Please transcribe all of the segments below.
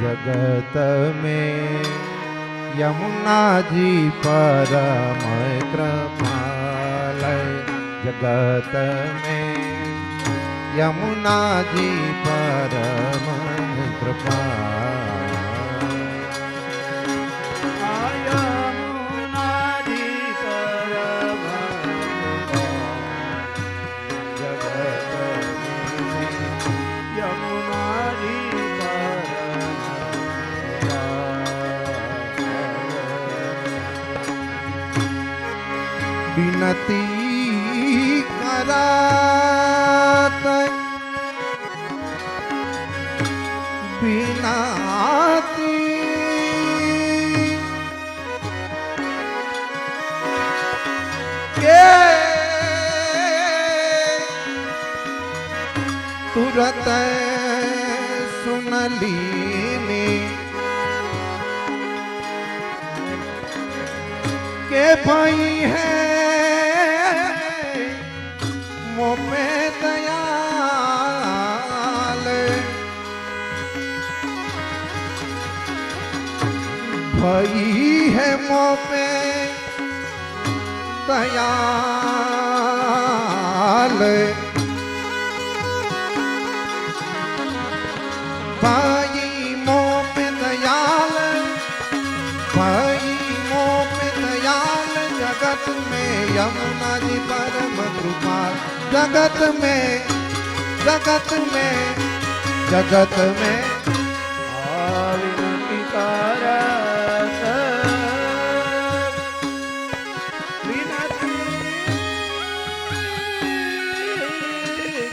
जगत में यमुना जी परम कृपाल। जगत में यमुना जी परम कृपाल। विनती करात बिनाती के तुरत सुनली के भाई है मोपे दयाल। भाई है मोपे दयाल। भाई मोपे दयाल, भाई मोपे दयाल। जगत में यमुना जी परम कृपाल। जगत में, जगत में, जगत में विनती करत विनती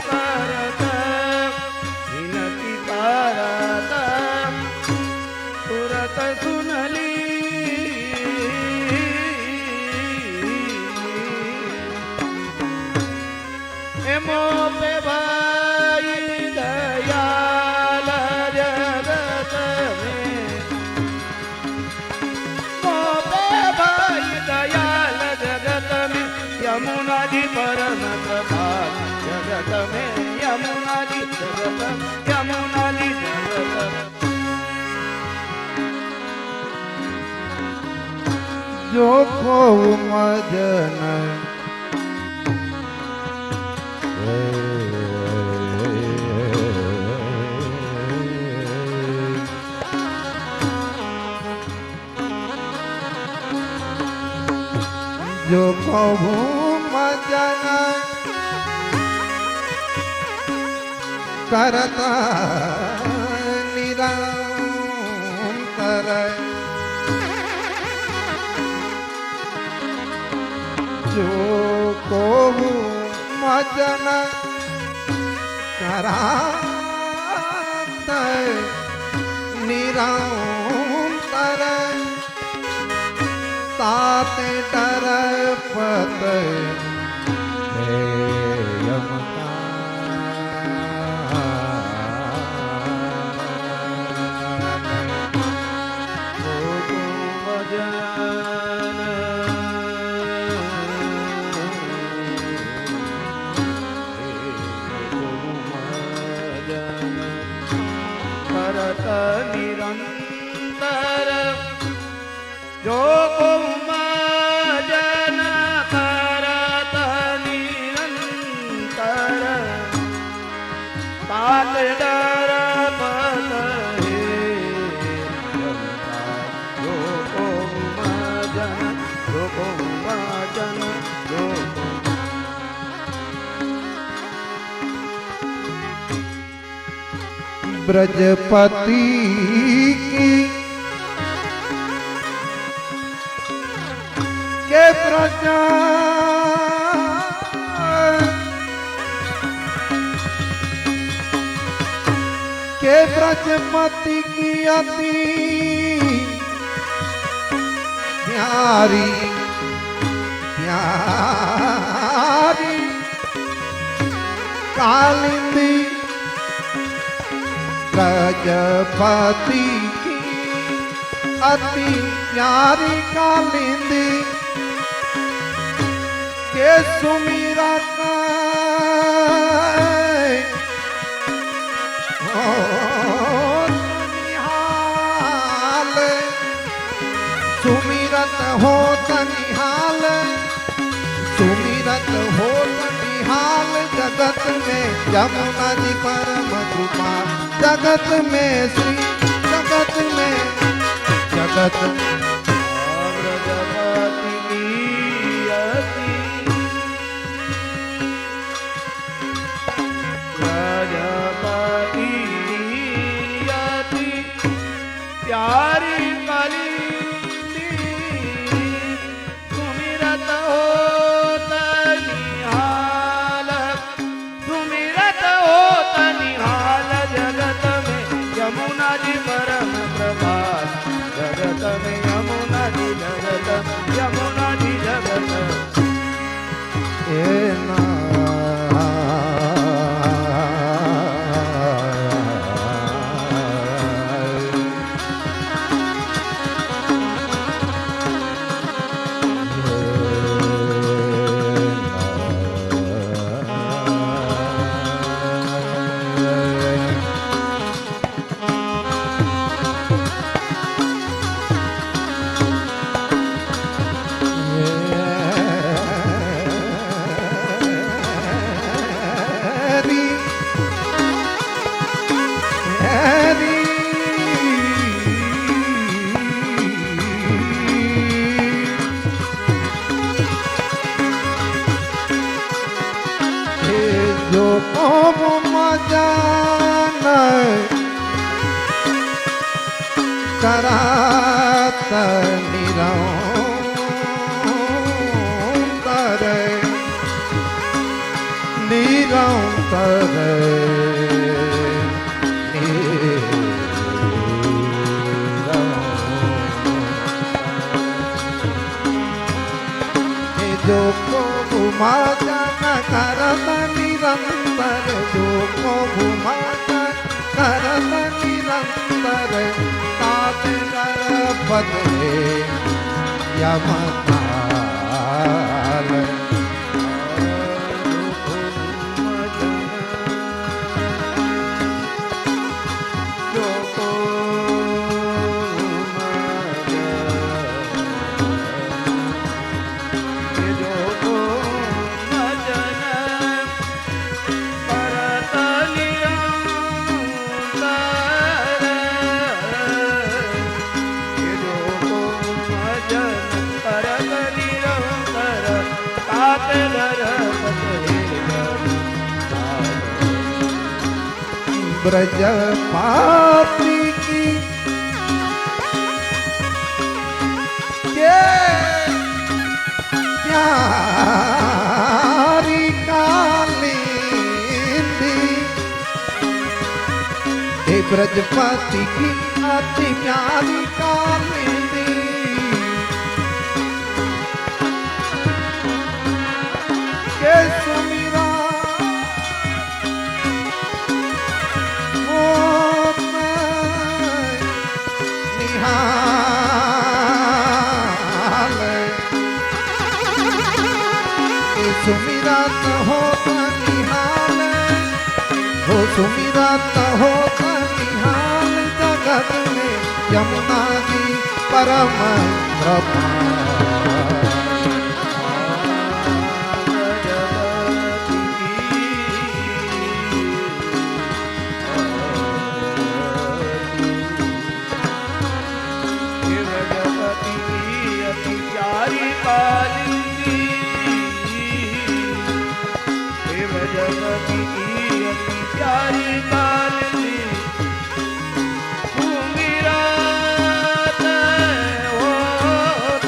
करत विनती करत तुरत सुनली मोपे भाई दयाल। जगत में मोपे भाई दयाल। जगत में यमुना जी परम कृपाल। जगत में यमुना जी, जगत यमुना जी जगत। जो को मजन जो कहूँ मजन करता निरंतर। जो कहूँ मजन कराता निरंतर। ताते डरपत हे यमका। करत निरंतर जो मजन करत निरंतर। ताल डरपत हे जो मजन, जो मजन, जो ब्रजपति की के प्रजा के ब्रजपति की अति प्यारी प्यारी कालिंदी। ब्रजपति की अति प्यारी कालिंदी के सुमीरा होत निहाल सुमिरत होत निहाल जगत में यमुना जी परम कृपाल जगत में श्री जगत में जगत व्रजवती अति व्रजवती अति प्यारी कली सुमिरत होत निहाल सुमिरत होत निहाल जगत में यमुना जी परम प्रभात जगत में यमुना जी जगत यमुना जी जगत ए ना जो कोम मजान करात निरंतर निरंतर जो को मजान करत निरंतर जो को घुमाता करत निरंतर तात कर बदले यमनाल जो को ब्रजपाती की के प्यारी कालिंदी हे ब्रजपाती की अति प्यारी कालिंदी के सुमिरा सुमिरत होत निहाल हो सुमिरत होत निहाल जगत में यमुना जी परम कृपाल प्यारी कालिंदी जगती की अति प्यारी कालिंदी सुमिरत होत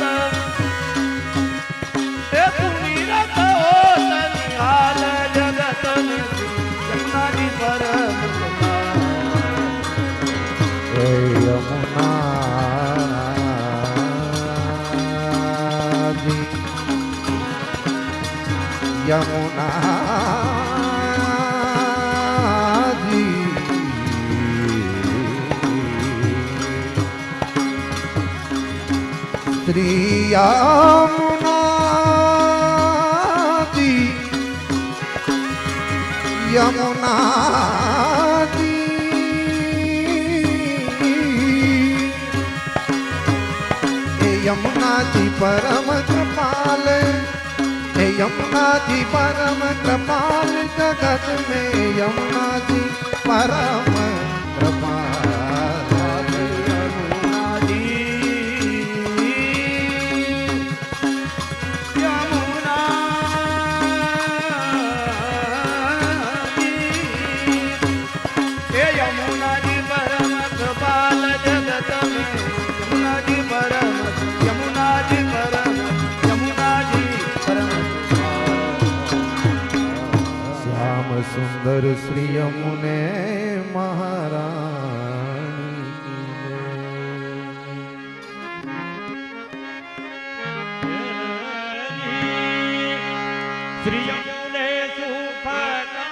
सुमिरत होत निहाल जगत में यमुना जी परम यमुना जी यमुना जी श्री यमुना जी यमुना जी हे यमुना जी परम कृपाल, हे यमुना जी परम कृपाल, जगत में यमुना जी परम कृपाल। यमुना जी यमुना जी हे यमुना जी परम कृपाल जगत में यमुना जी परम यमुना जी परम यमुना जी परम श्याम सुंदर श्री यमुने महारानी की जय। श्री यमुने सुखकारी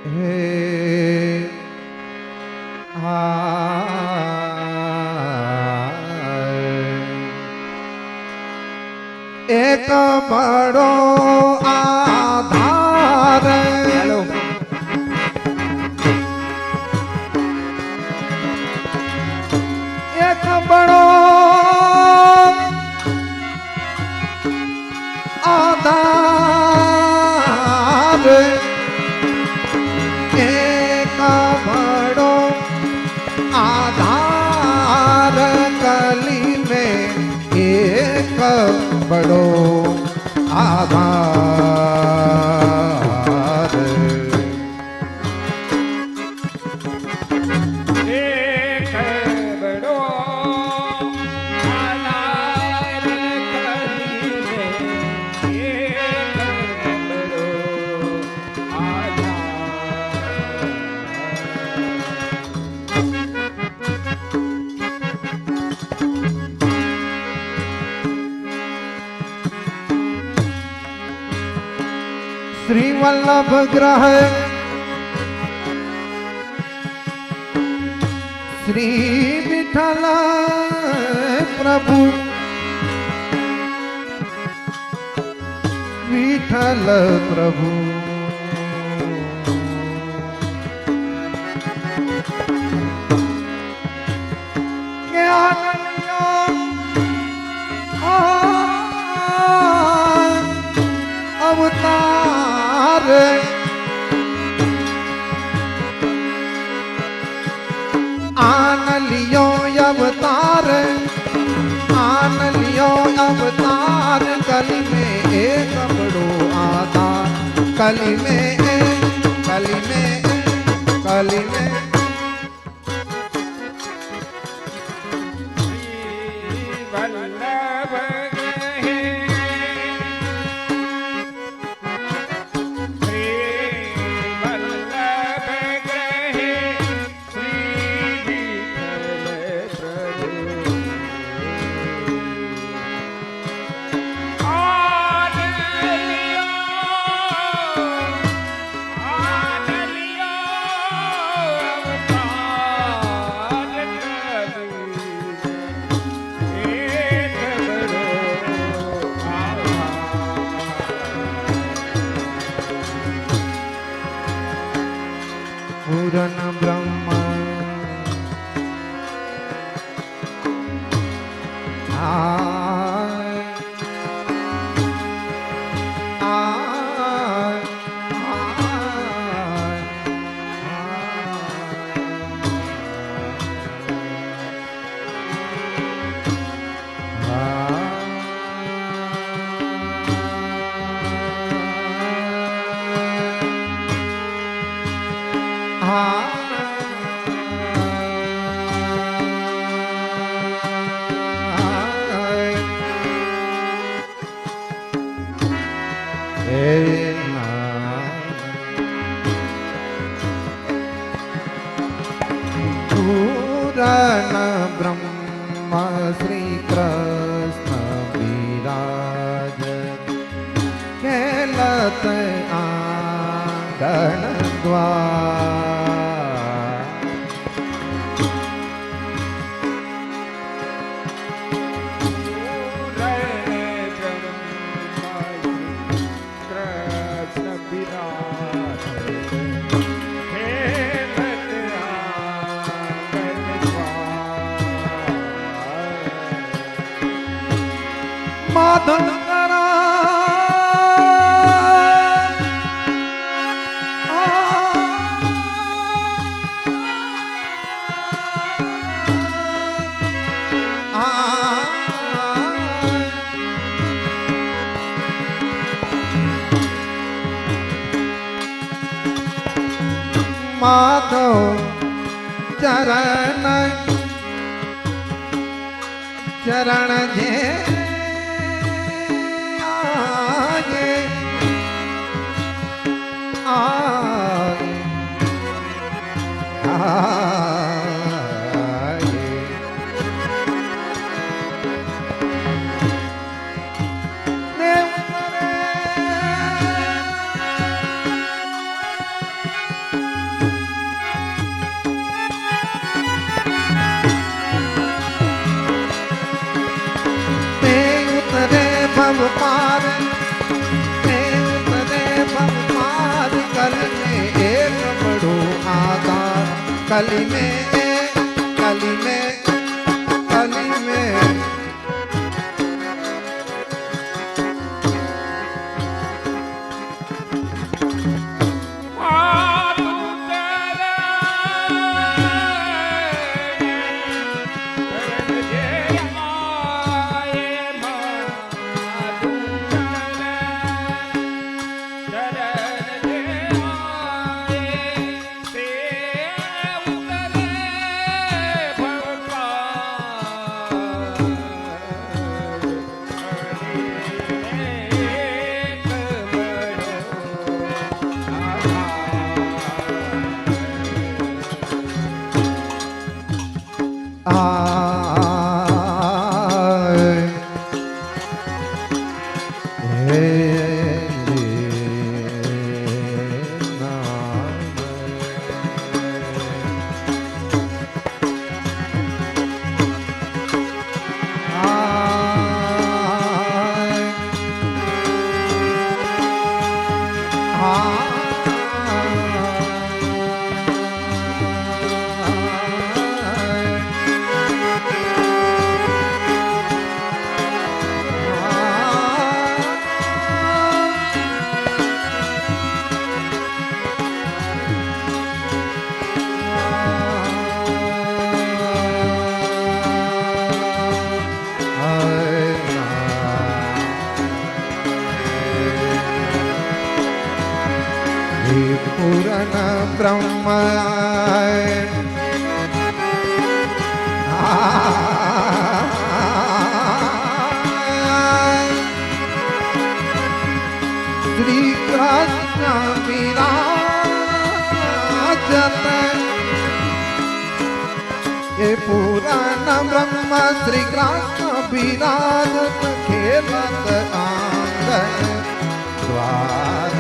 હે એક બડો આધાર હેલો એક બડો આધાર એક બડો आधार कली में एक बड़ो आधार એક બડો આધાર કરીને એક બડો આધાર श्री वल्लभ ग्रह श्री विठल प्रभु विठल प्रभु अवतार आन लियो अवतार आन लियो अवतार कली में एक बड़ो आधार कली में कली में कली में વલ્લભ ગહે શ્રી વલ્લભ ગ્રહે શ્રી વિઠ્ઠલ પ્રભુ पूरन ब्रह्म पूरन ब्रह्म श्री कृष्ण विराज खेलत आंगन द्वार माधन करा माधव चरण चरण जे पार उतरे भव पार कली में एक बड़ो आधार कली में कली में कली में पूर्ण ब्रह्म श्री कृष्ण विराजत ये पूर्ण ब्रह्म श्री कृष्ण विराजत खेलत आंगन द्वार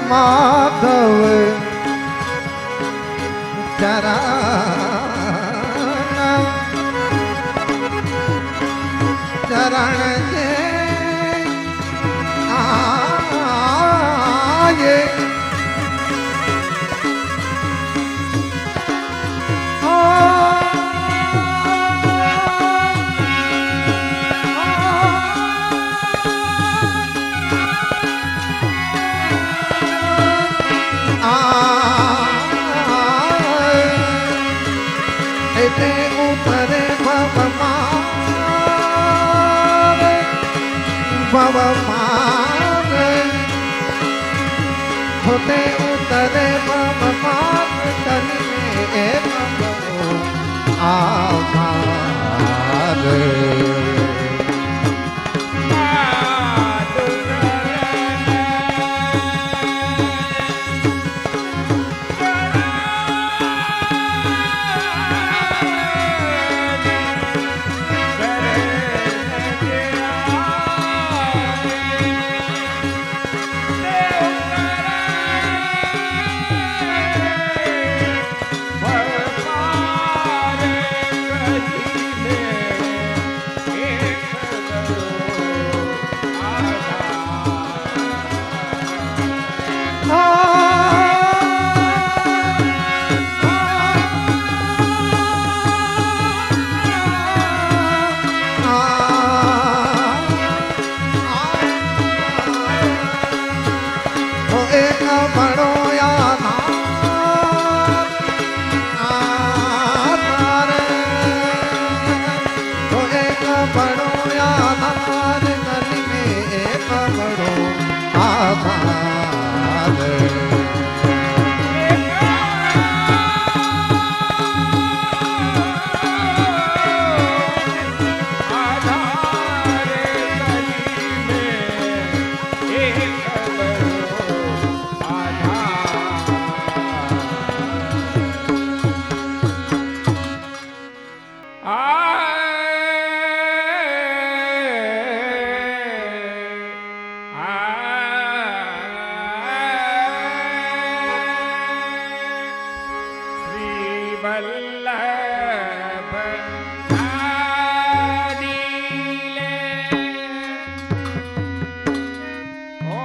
माधव चरण जे आए उतरे भव मान होते उतरे भव मान कली में एक आभार વલ્લભ આદિલે ઓ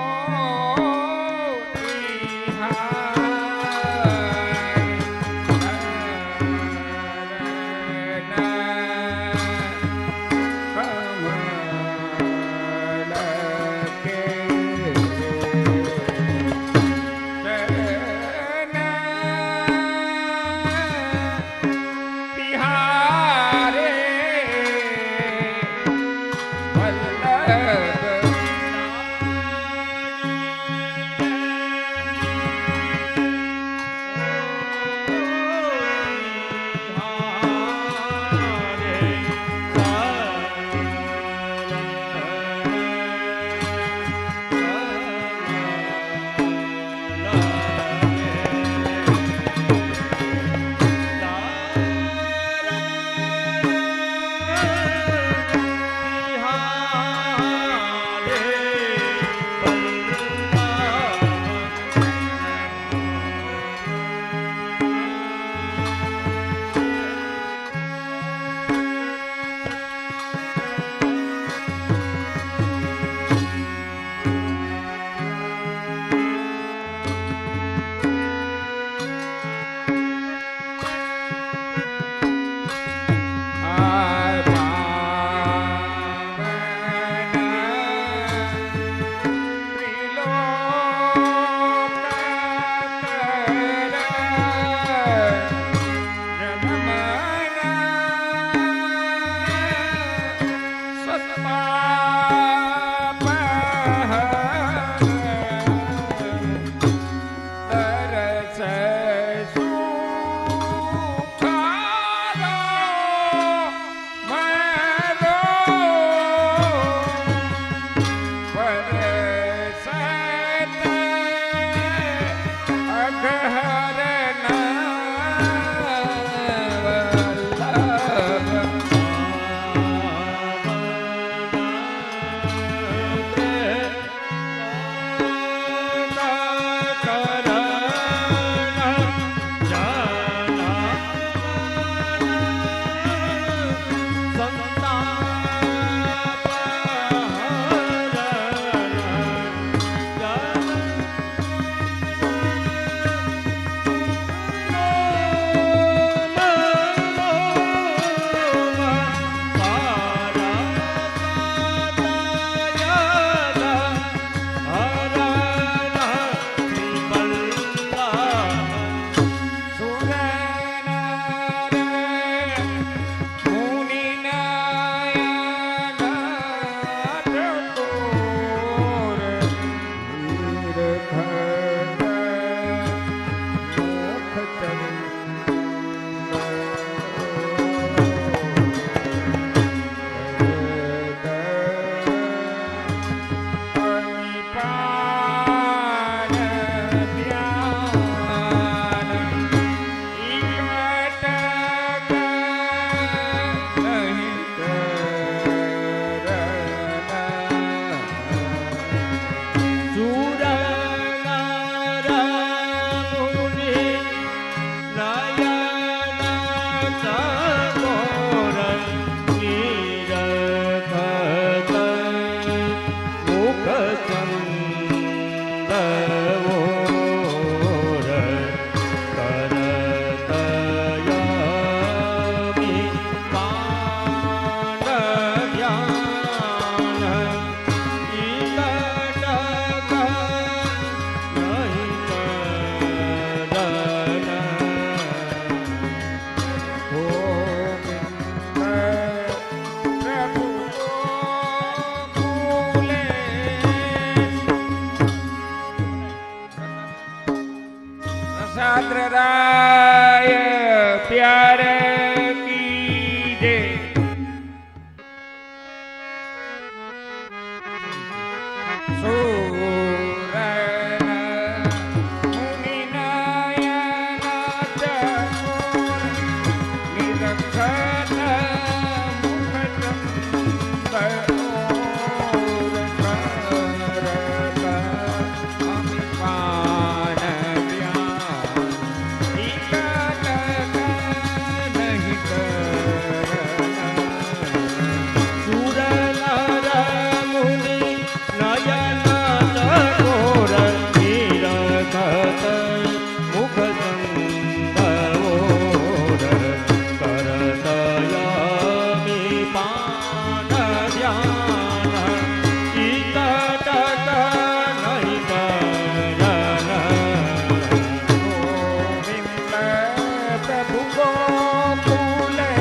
गोकुले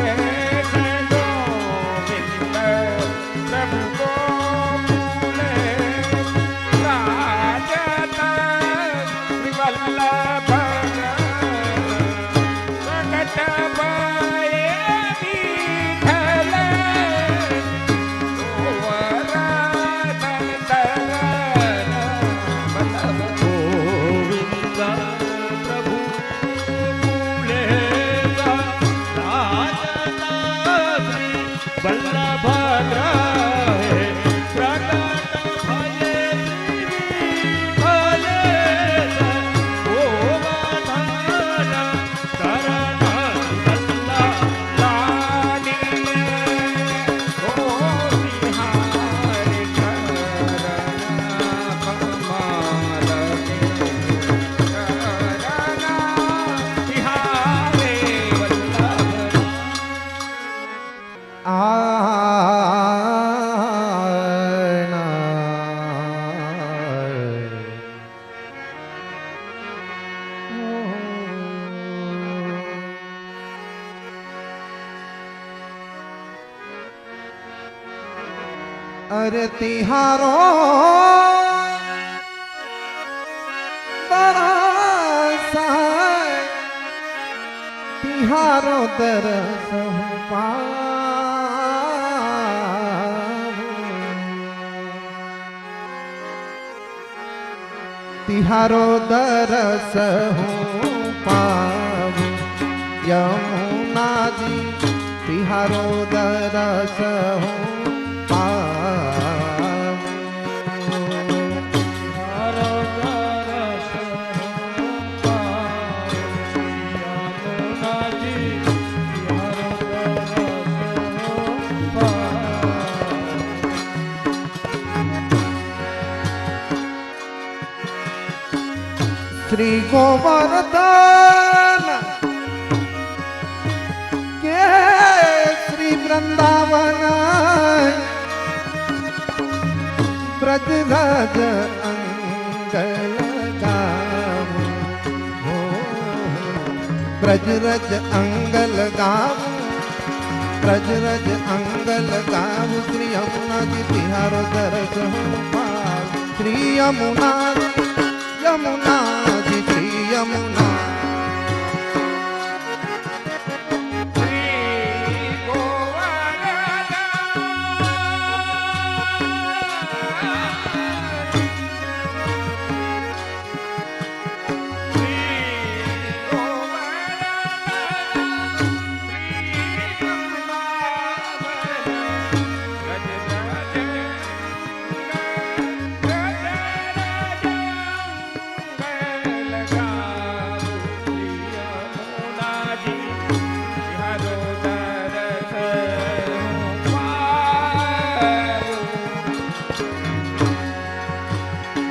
गोविंद प्रभु गोकुले राजत वल्लभ प्रकट भये विठ्ठल गोवर्धन शरण वल्लभ गोविंद प्रभु गोकुले राजता श्री वल्लभ ग्रहे प्रकट भये विठ्ठले गोवर्धन शरण वल्लभ लालिए गोपिहारी चरण कमल चरण बिहारे वल्लभ अरे तिहारो तरस है, तिहारो तरस तिहारो दरस हूँ पाऊ यमुना जी तिहारो दरस हूँ श्री गोवर्धन के श्री वृंदावन ब्रजराज अंगल गावो हो ब्रजरज अंगल गावो ब्रजरज अंगल गावो श्री यमुना जी तिहारो दरस हो पाओ श्री यमुना यमुना जी श्री यमुना श्री गोवर्धन श्री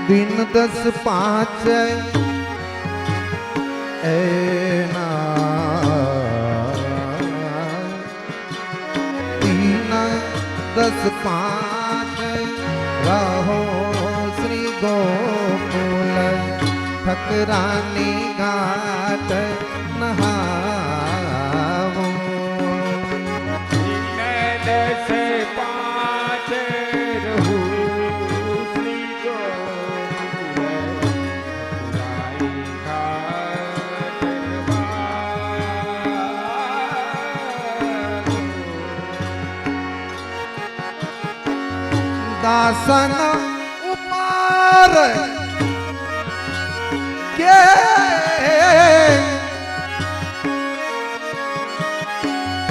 दिन 10:05 ऐना 3:10:05 रहो श्री गोकुल ठकरानी घाट नहावो 3:10:05 रहू श्री गोकुल राई घाट दासन उपार के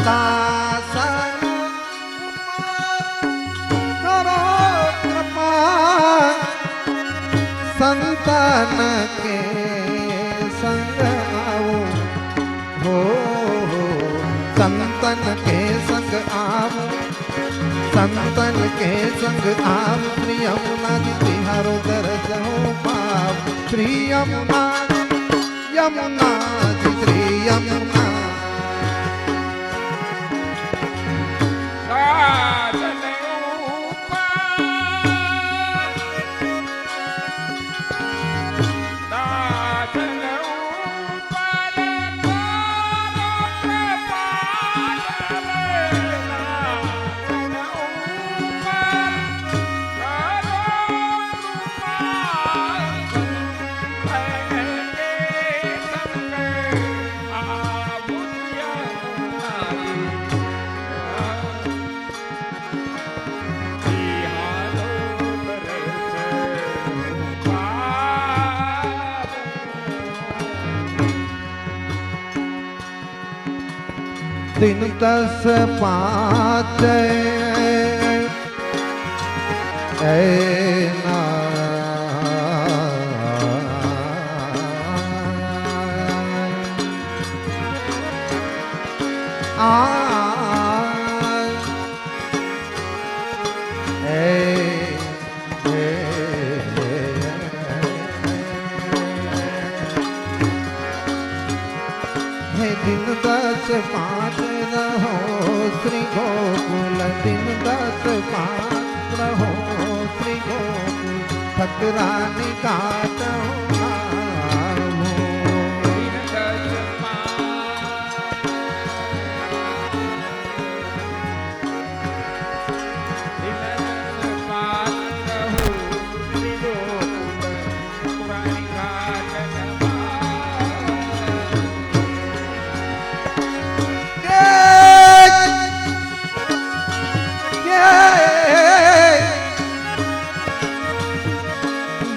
दासन उपार करो कृपा संतान के संग आओ हो संतन के संग आओ संतन के संग आप श्री यमुना जी तिहारो दरस हो पाप श्री यमुना यमुना जी श्री यमुना साधन ऊपर दासन ऊपर तारो दिन 10-5 ना हे दिन 10-5 रहो श्री गोकुल दिन 10-5 रहो श्री गोकुल ठकरानी काटो नामो।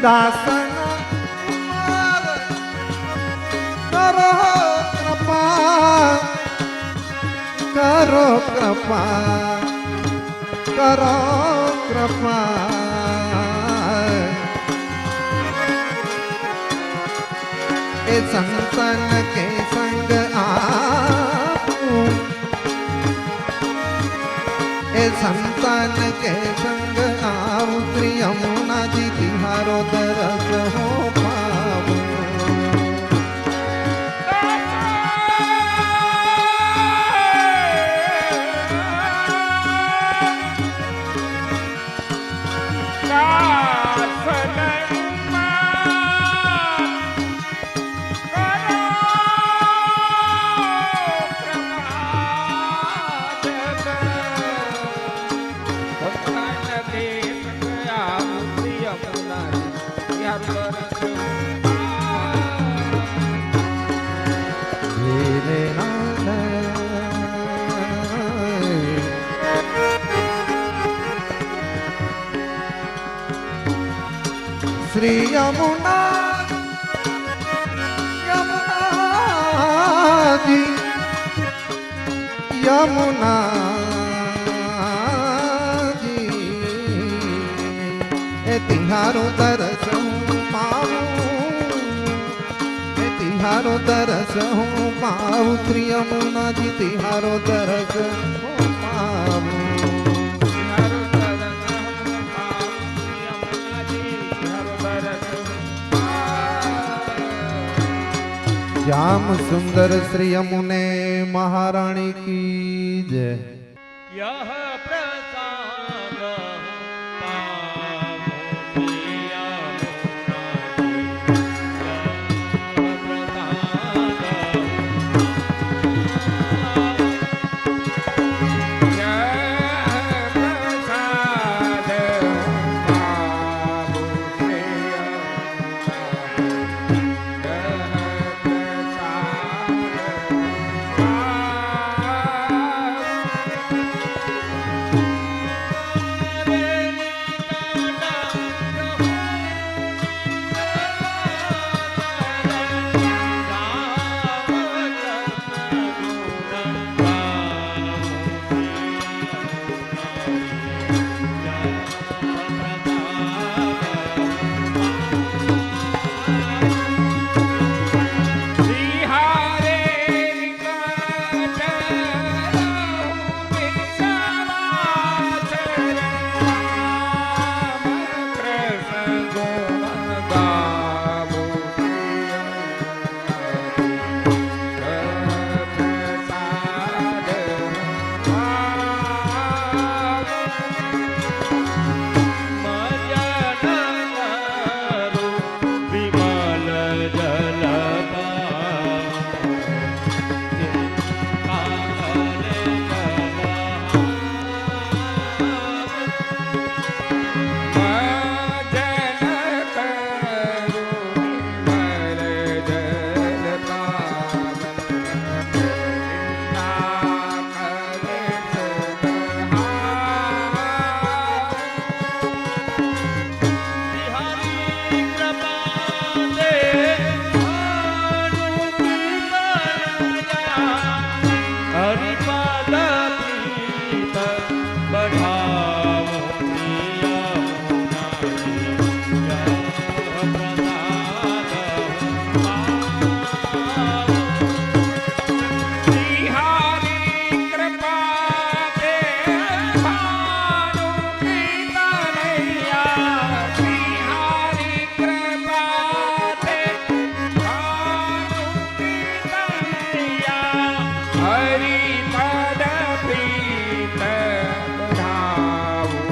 दासन करो कृपा करो कृपा करो कृपा ए संतन के संग आऊं ए संतान के संग आऊं श्री यमुना जी तिहारो दरस हो पाऊं। मेरे नाथ श्री यमुना यमुना जी यमुना जी ए तिहारो दरस पाऊं तिहारो दरस हूँ पाऊं श्री यमुना जी तिहारो दरस हूँ पाऊं। श्याम सुंदर श्री यमुने महारानी की जय। यह प्रसाद હરિ પદ પ્રીત બધાવું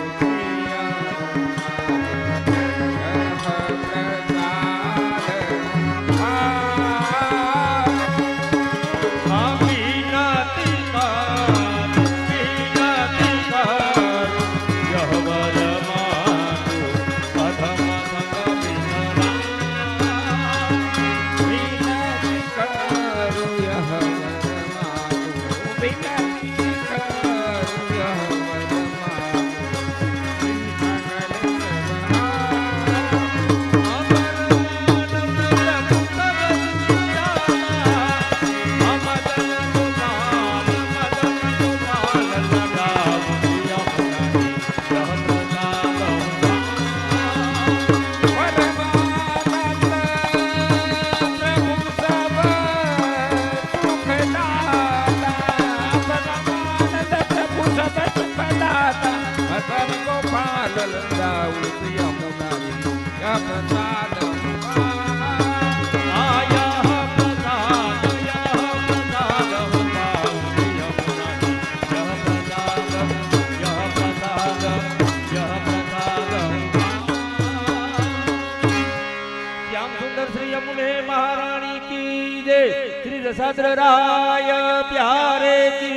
दशास्त्र राय प्यारे की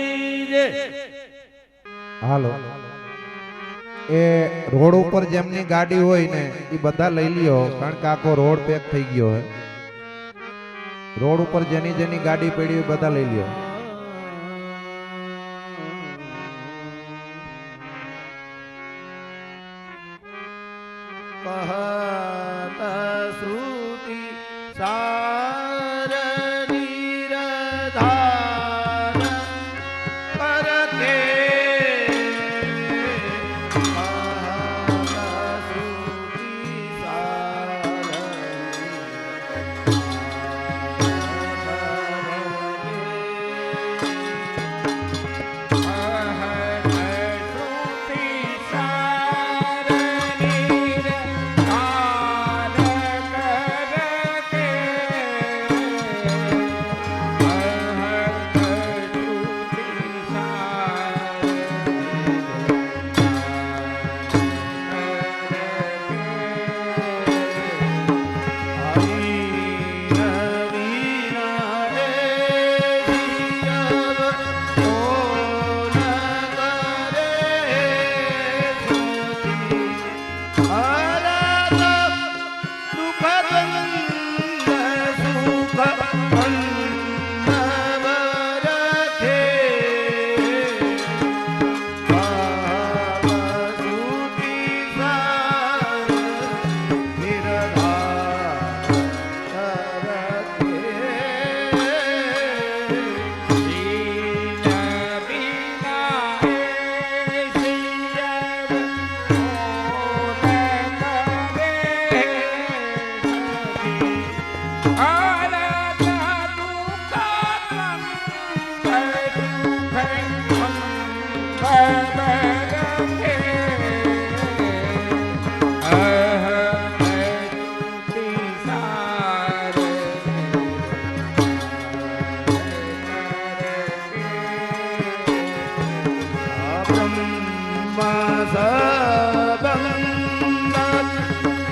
जय હાલો એ રોડ ઉપર જેમની ગાડી હોય ને એ બધા લઈ લ્યો કારણ કે આખો રોડ પેક થઈ ગયો હે રોડ ઉપર જેની જેની ગાડી પડી હોય બધા લઈ લ્યો कहत श्रुति सार निरधार करके कहत श्रुति सार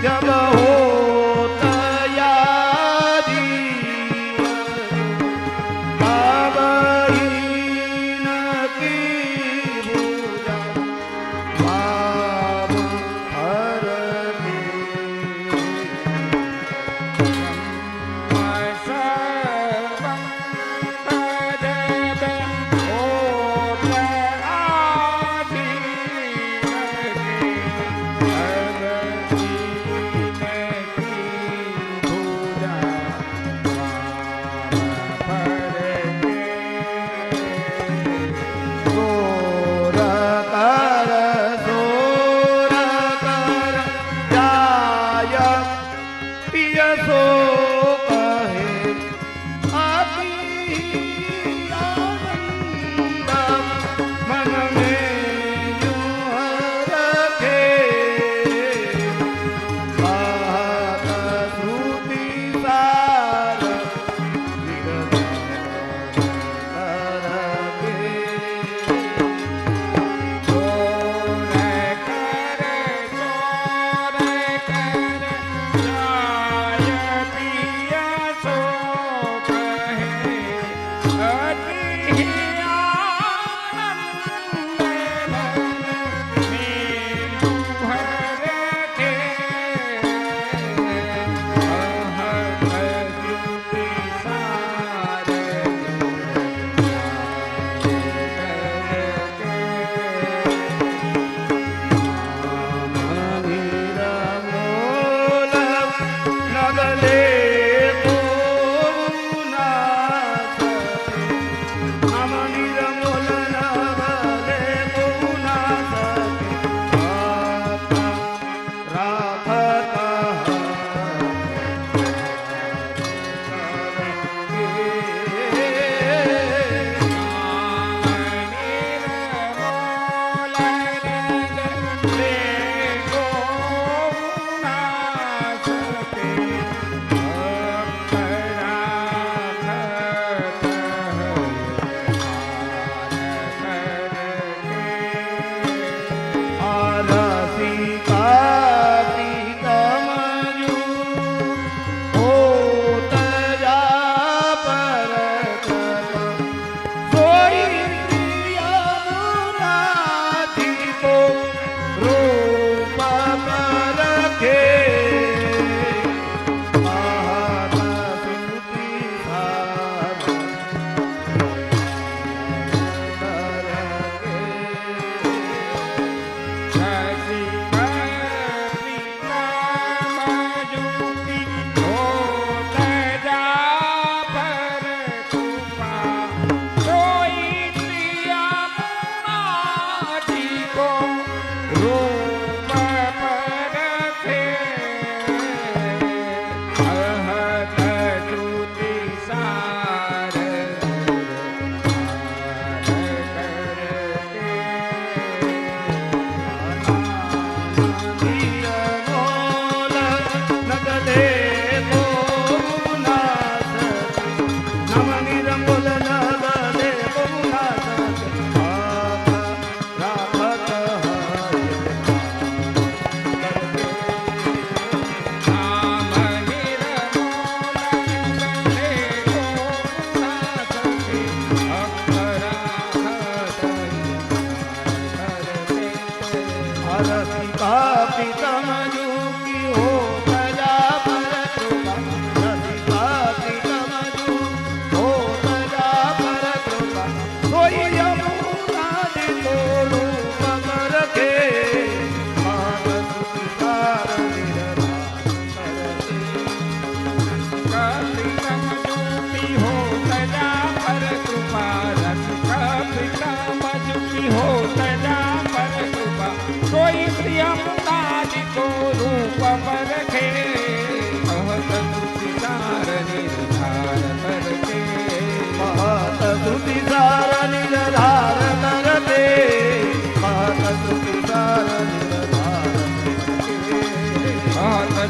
जब होत यादी बाबहीन की भुजा बाब हर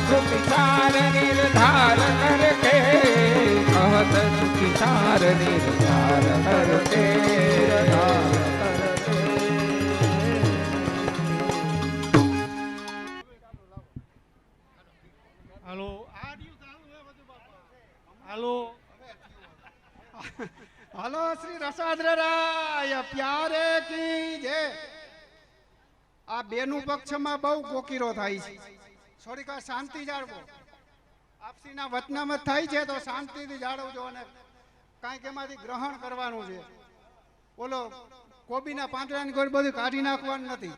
સુખિસાર નિર્ધાર કરકે કહત સુખિસાર નિર્ધાર કરકે હાલો હાલો હાલો શ્રી રસાદ્રરાય પ્યારે કી જય. આ બેનું પક્ષમાં બહુ કોકીરો થાય છે. થોડીક આ શાંતિ જાળવો. આપસીના વતનામત થાય છે તો શાંતિથી જાળવજો અને કાંઈક એમાંથી ગ્રહણ કરવાનું છે. બોલો કોબીના પાંદડાની ગોળ બધું કાઢી નાખવાનું નથી.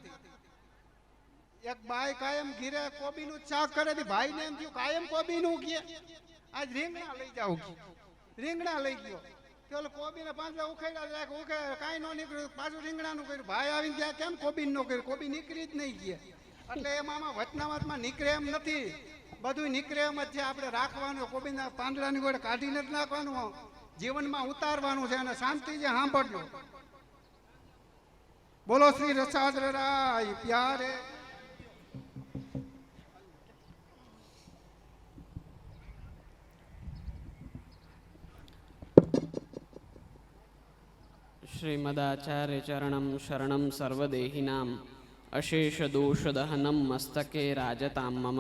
એક બાઈ કાયમ ઘીરે કોબીનું જ શાક કરે હતી. ભાઈને એમ થયું કાયમ કોબીનું કે આજ રીંગણા લઈ જાવ. રીંગણા લઈ ગયો તો કોબીના પાંદડા ઉખેડ્યા કાંઈ ન નીકળ્યું. પાછું રીંગણાનું કર્યું. ભાઈ આવીને ત્યાં કેમ કોબીનું ન કર્યું? કોબી નીકળી જ નહીં ગયા. એટલે એમાં વચનામતમાં નીકળે એમ નથી. બધું નીકળે એમ જ છે. આપણે રાખવાનું. કોબીના પાંદડાની ગોળે કાઢીને જ નાખવાનું. જીવનમાં ઉતારવાનું છે અને શાંતિથી સાંભળજો. બોલો શ્રી રસાદ્રરાય પ્યારે. શ્રીમદાચાર્ય ચરણમ શરણમ સર્વદેહિનામ અશેષ દોષદહનમ મસ્તકે રાજતામ મમ.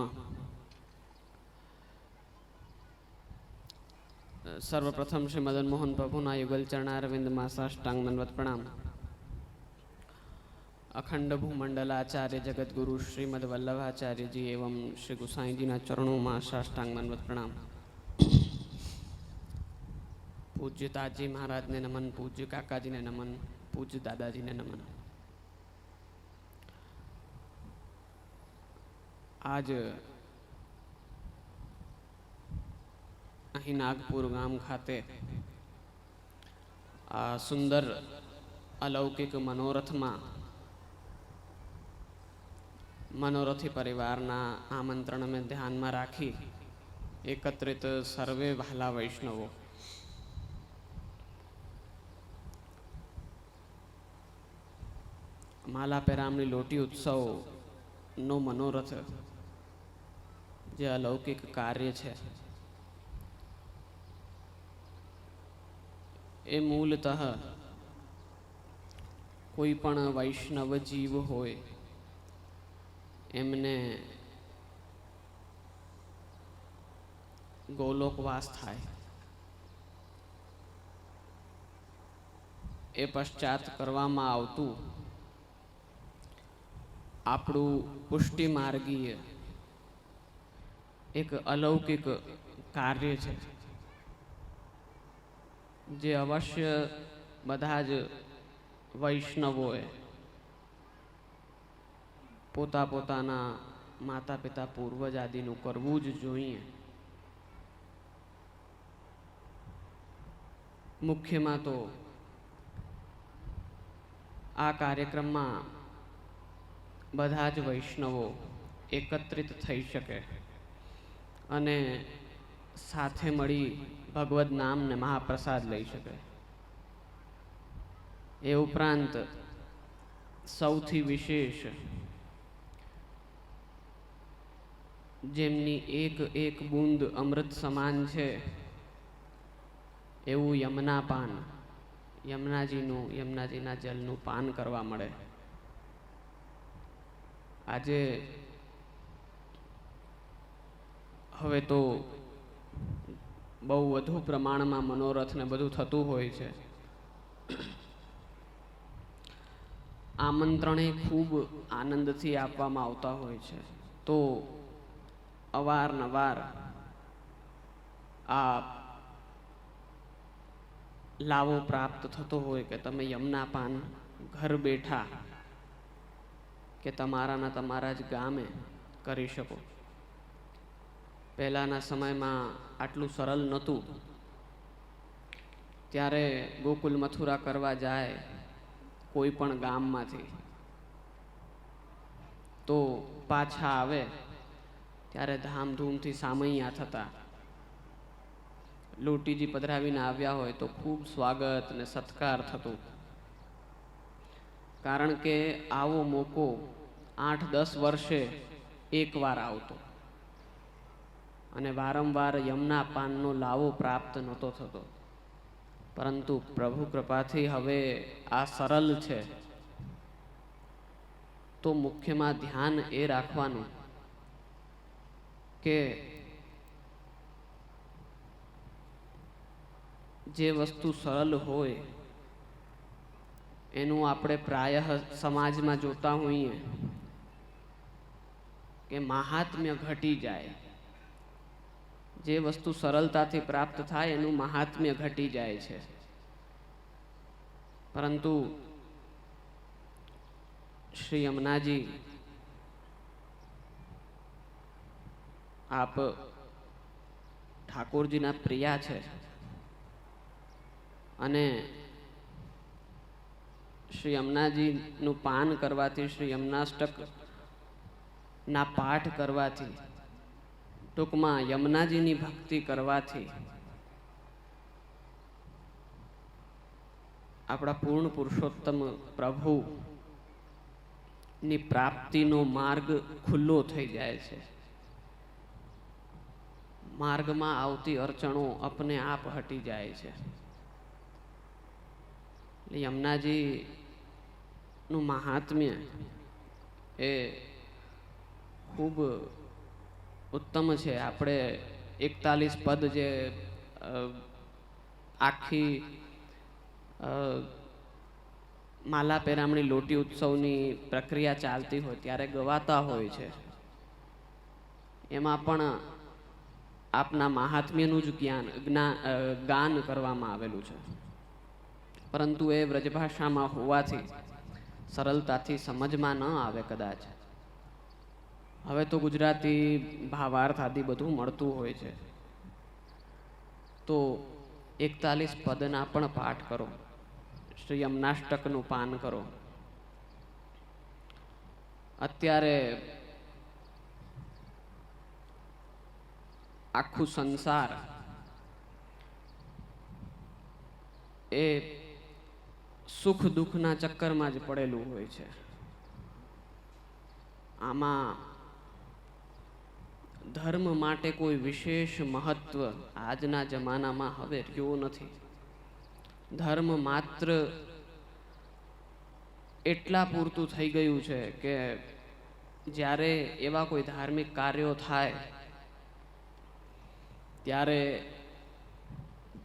સર્વપ્રથમ શ્રી મદન મોહન પ્રભુના યુગલ ચરણારવિંદમાં સાષ્ટાંગ દંડવત પ્રણામ. અખંડ ભૂમંડલાચાર્ય જગતગુરુ શ્રીમદ વલ્લભાચાર્યજી એવં શ્રી ગુસાઈજીના ચરણોમાં સાષ્ટાંગ દંડવત પ્રણામ. પૂજ્ય તાજી મહારાજને નમન, પૂજ્ય કાકાજીને નમન, પૂજ્ય દાદાજીને નમન. આજ અહીં નાગપુર ગામ ખાતે આ સુંદર અલૌકિક મનોરથમાં મનોરથી પરિવારના આમંત્રણને ધ્યાનમાં રાખી એકત્રિત સર્વે વહાલા વૈષ્ણવો માલા પેરામણી લોટી ઉત્સવનો મનોરથ જે અલૌકિક કાર્ય છે એ મૂલતઃ કોઈ પણ વૈષ્ણવ જીવ હોય એમને ગોલોકવાસ થાય એ પશ્ચાત કરવામાં આવતું આપણું પુષ્ટિ માર્ગીય એક અલૌકિક કાર્ય છે જે અવશ્ય બધા જ વૈષ્ણવોએ પોતાના માતા પિતા પૂર્વજ આદિનું કરવું જ જોઈએ. મુખ્યમાં તો આ કાર્યક્રમમાં બધા જ વૈષ્ણવો એકત્રિત થઈ શકે અને સાથે મળી ભગવદ નામને મહાપ્રસાદ લઈ શકે. એ ઉપરાંત સૌથી વિશેષ જેમની એક એક બૂંદ અમૃત સમાન છે એવું યમુના પાન, યમુનાજીના જલનું પાન કરવા મળે. આજે હવે તો બહુ વધુ પ્રમાણમાં મનોરથ ને બધું થતું હોય છે. આમંત્રણે ખૂબ આનંદથી આપવામાં આવતા હોય છે. તો અવારનવાર આ લાવો પ્રાપ્ત થતો હોય કે તમે યમુના પાન ઘર બેઠા કે તમારા જ ગામે કરી શકો. પહેલાના સમયમાં આટલું સરળ નહોતું. ત્યારે ગોકુલ મથુરા કરવા જાય કોઈ પણ ગામમાંથી તો પાછા આવે ત્યારે ધામધૂમથી સામૈયા થતા. લોટીજી પધરાવીને આવ્યા હોય તો ખૂબ સ્વાગત અને સત્કાર થતો. કારણ કે આવો મોકો 8-10 વર્ષે એકવાર આવતો. અને વારંવાર યમના પાનનો લાવો પ્રાપ્ત નહોતો થતો. પરંતુ પ્રભુ કૃપાથી હવે આ સરળ છે. તો મુખ્યમાં ધ્યાન એ રાખવાનું કે જે વસ્તુ સરળ હોય એનું આપણે પ્રાયઃ સમાજમાં જોતા હોઈએ કે મહાત્મ્ય ઘટી જાય. જે વસ્તુ સરળતાથી પ્રાપ્ત થાય એનું મહાત્મ્ય ઘટી જાય છે. પરંતુ શ્રી યમુનાજી આપ ઠાકોરજીના પ્રિયા છે અને શ્રી યમુનાજીનું પાન કરવાથી, શ્રી યમુનાષ્ટક ના પાઠ કરવાથી, ટૂંકમાં યમુનાજીની ભક્તિ કરવાથી આપણા પૂર્ણ પુરુષોત્તમ પ્રભુ ની પ્રાપ્તિનો માર્ગ ખુલ્લો થઈ જાય છે. માર્ગમાં આવતી અડચણો अपने आप હટી જાય છે. યમુનાજી નું મહાત્મ્ય એ ખૂબ ઉત્તમ છે. આપણે 41 પદ જે આખી માલા પેરામણી લોટી ઉત્સવની પ્રક્રિયા ચાલતી હોય ત્યારે ગવાતા હોય છે. એમાં પણ આપના મહાત્મ્યનું જ ગાન કરવામાં આવેલું છે. પરંતુ એ વ્રજભાષામાં હોવાથી સરળતાથી સમજમાં ન આવે કદાચ. હવે તો ગુજરાતી ભાવાર્થ આદિ બધું મળતું હોય છે. તો 41 પદના પણ પાઠ કરો, શ્રી યમુનાષ્ટકનું પાન કરો. અત્યારે આખું સંસાર એ સુખ દુઃખના ચક્કરમાં જ પડેલું હોય છે. આમાં ધર્મ માટે કોઈ વિશેષ મહત્વ આજના જમાનામાં હવે રહ્યો નથી. ધર્મ માત્ર એટલા પૂરતું થઈ ગયું છે કે જ્યારે એવા કોઈ ધાર્મિક કાર્યો થાય ત્યારે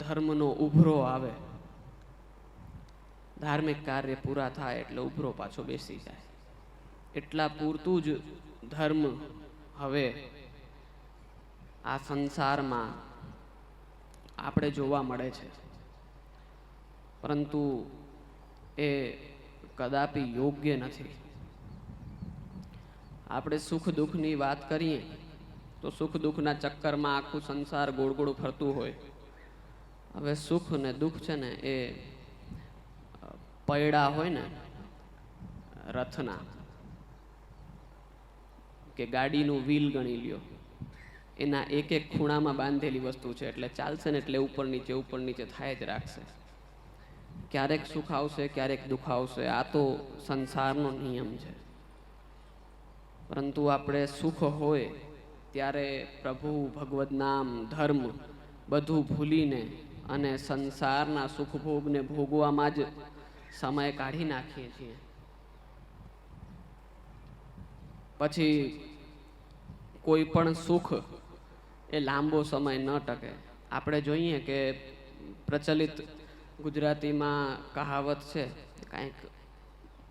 ધર્મનો ઉભરો આવે. ધાર્મિક કાર્ય પૂરા થાય એટલે ઉભરો પાછો બેસી જાય. એટલા પૂરતું જ ધર્મ હવે આ સંસારમાં આપણે જોવા મળે છે. પરંતુ એ કદાપી યોગ્ય નથી. આપણે સુખ દુઃખની વાત કરીએ તો સુખ દુઃખના ચક્કરમાં આખું સંસાર ગોળ ગોળ ફરતું હોય. હવે સુખ ને દુઃખ છે ને એ પૈડા હોય ને રથના કે ગાડીનું વ્હીલ ગણી લ્યો, એના એક એક ખૂણામાં બાંધેલી વસ્તુ છે. એટલે ચાલશે ને એટલે ઉપર નીચે થાય જ રાખશે. ક્યારેક સુખ આવશે, ક્યારેક દુઃખ આવશે. આ તો સંસારનો નિયમ છે. પરંતુ આપણે સુખ હોય ત્યારે પ્રભુ, ભગવદ નામ, ધર્મ બધું ભૂલીને અને સંસારના સુખ ભોગને ભોગવામાં જ સમય કાઢી નાખીએ છીએ. પછી કોઈ પણ સુખ એ લાંબો સમય ન ટકે. આપણે જોઈએ કે પ્રચલિત ગુજરાતીમાં કહાવત છે, કાંઈક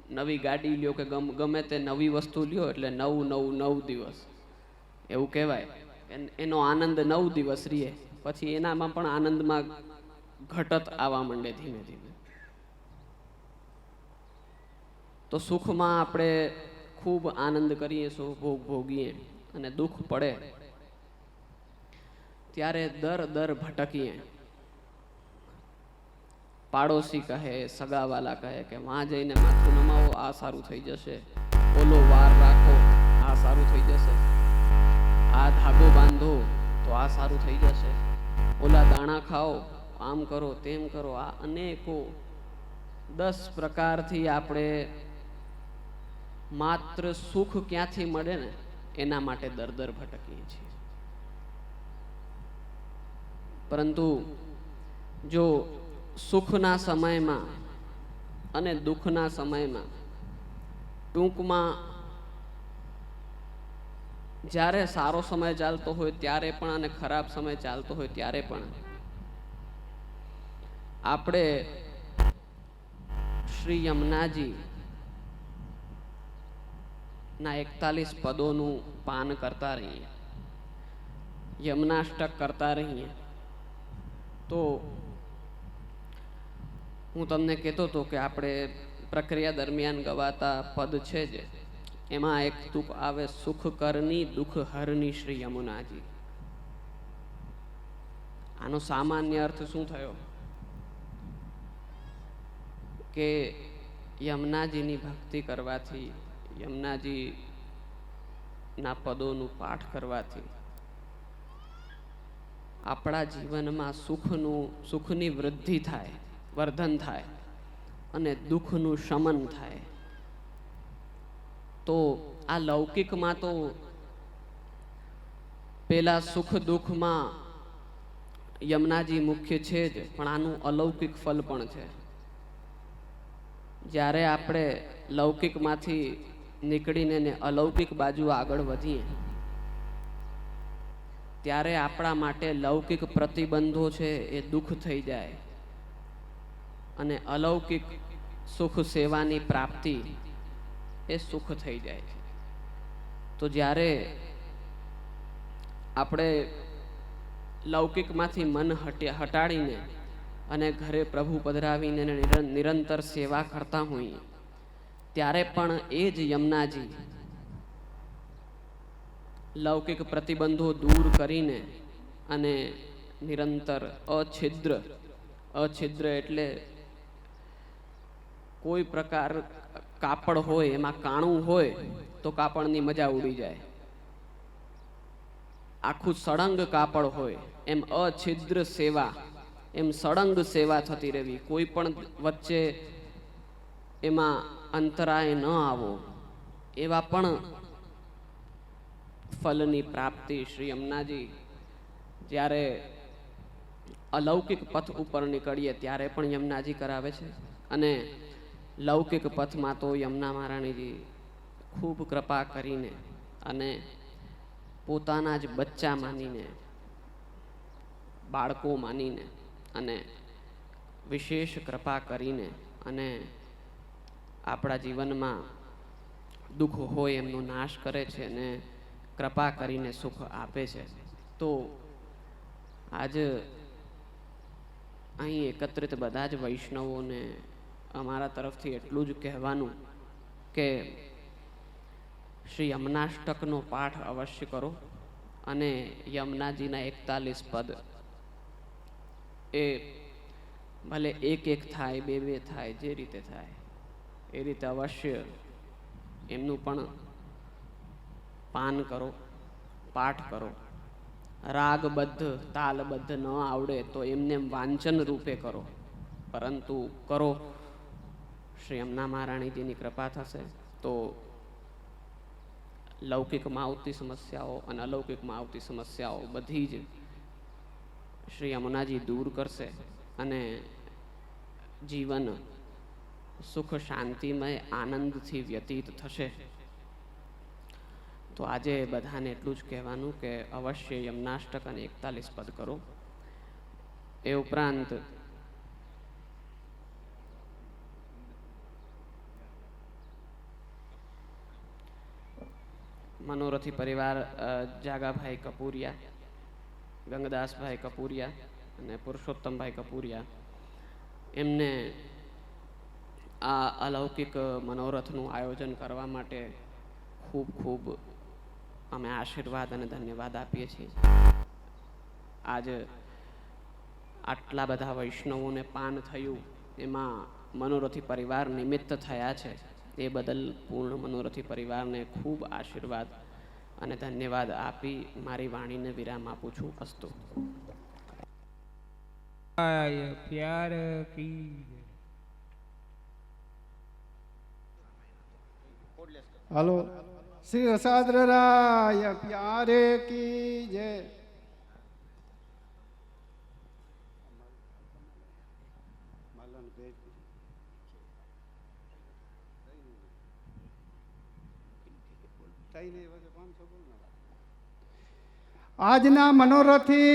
નવી ગાડી લ્યો કે ગમે તે નવી વસ્તુ લ્યો એટલે 9 દિવસ એવું કહેવાય. એનો આનંદ 9 દિવસ રહે, પછી એનામાં પણ આનંદમાં ઘટત આવવા માંડે ધીમે ધીમે. તો સુખમાં આપણે ખૂબ આનંદ કરીએ, સુખ ભોગીએ, અને દુઃખ પડે ત્યારે દર ભટકીએ. પાડોશી કહે, સગાવાલા કહે કે વાં જઈને માથું નમાવો, આ સારું થઈ જશે. ઓલો વાર રાખો, આ સારું થઈ જશે. આ ધાગો બાંધો તો આ સારું થઈ જશે. ઓલા દાણા ખાઓ, આમ કરો, તેમ કરો. આ અનેકો 10 પ્રકારથી આપણે માત્ર સુખ ક્યાંથી મળે ને એના માટે દર ભટકીએ છીએ. પરંતુ જો સુખના સમયમાં અને દુઃખના સમયમાં ટૂંકમાં જ્યારે સારો સમય ચાલતો હોય ત્યારે પણ અને ખરાબ સમય ચાલતો હોય ત્યારે પણ આપણે શ્રી યમુનાજી ના 41 પદોનું પાન કરતા રહીએ, યમનાષ્ટક કરતા રહીએ, તો હું તમને કહેતો હતો કે આપણે પ્રક્રિયા દરમિયાન ગવાતા પદ છે જ એમાં એક તુક આવે, સુખ કરની દુઃખ હરની શ્રી યમુનાજી. આનો સામાન્ય અર્થ શું થયો કે યમુનાજીની ભક્તિ કરવાથી, યમુનાજી ના પદોનું પાઠ કરવાથી આપણા જીવનમાં સુખની વૃદ્ધિ થાય, વર્ધન થાય અને દુઃખનું શમન થાય. તો આ લૌકિકમાં તો પેલા સુખ દુઃખમાં યમુનાજી મુખ્ય છે જ, પણ આનું અલૌકિક ફલ પણ છે. જ્યારે આપણે લૌકિકમાંથી નીકળીને અલૌકિક બાજુ આગળ વધીએ ત્યારે આપણા માટે લૌકિક પ્રતિબંધો છે એ દુઃખ થઈ જાય અને અલૌકિક સુખ સેવાની પ્રાપ્તિ એ સુખ થઈ જાય છે. તો જ્યારે આપણે લૌકિકમાંથી મન હટાડીને અને ઘરે પ્રભુ પધરાવીને નિરંતર સેવા કરતા હોઈએ ત્યારે પણ એ જ યમુનાજી લૌકિક પ્રતિબંધો દૂર કરીને અને નિરંતર અછિદ્ર એટલે કોઈ પ્રકાર કાપડ હોય એમાં કાણું હોય તો કાપડની મજા ઉડી જાય, આખું સળંગ કાપડ હોય એમ અછિદ્ર સેવા, એમ સળંગ સેવા થતી રહેવી, કોઈ પણ વચ્ચે એમાં અંતરાય ન આવો, એવા પણ ફલની પ્રાપ્તિ શ્રી યમુનાજી જ્યારે અલૌકિક પથ ઉપર નીકળીએ ત્યારે પણ યમુનાજી કરાવે છે. અને લૌકિક પથમાં તો યમુના મહારાણીજી ખૂબ કૃપા કરીને અને પોતાના જ બચ્ચા માનીને, બાળકો માનીને અને વિશેષ કૃપા કરીને અને આપણા જીવનમાં દુઃખ હોય એમનો નાશ કરે છે અને કૃપા કરીને સુખ આપે છે. તો આજ અહીં એકત્રિત બધા જ વૈષ્ણવોને અમારા તરફથી એટલું જ કહેવાનું કે શ્રી યમુનાષ્ટકનો પાઠ અવશ્ય કરો અને યમુનાજીના 41 પદ એ ભલે એક થાય, બે થાય, જે રીતે થાય એ રીતે અવશ્ય એમનું પણ પાન કરો, પાઠ કરો. રાગબદ્ધ તાલબદ્ધ ન આવડે તો એમને વાંચન રૂપે કરો, પરંતુ કરો. શ્રી યમુના મહારાણીજીની કૃપા થશે તો લૌકિકમાં આવતી સમસ્યાઓ અને અલૌકિકમાં આવતી સમસ્યાઓ બધી જ શ્રી યમુનાજી દૂર કરશે અને જીવન સુખ શાંતિમય આનંદથી વ્યતીત થશે. તો આજે બધાને એટલું જ કહેવાનું કે અવશ્ય યમુનાષ્ટક અને 41 પદ કરો. એ ઉપરાંત મનોરથી પરિવાર જાગાભાઈ કપૂરિયા, ગંગદાસભાઈ કપૂરિયા અને પુરુષોત્તમભાઈ કપૂરિયા, એમને આ અલૌકિક મનોરથનું આયોજન કરવા માટે ખૂબ ખૂબ અમે આશીર્વાદ અને ધન્યવાદ આપીએ છીએ. આજ આટલા બધા વૈષ્ણવોને પાન થયું એમાં મનોરથી પરિવાર નિમિત્ત થયા છે, એ બદલ પૂર્ણ મનોરથી પરિવારને ખૂબ આશીર્વાદ અને ધન્યવાદ આપી મારી વાણીને વિરામ આપું છું. અસ્તુ. પ્યાર કી હાલો, શ્રી રસાદ્રરાય પ્યારે કી જય. આજના મનોરથી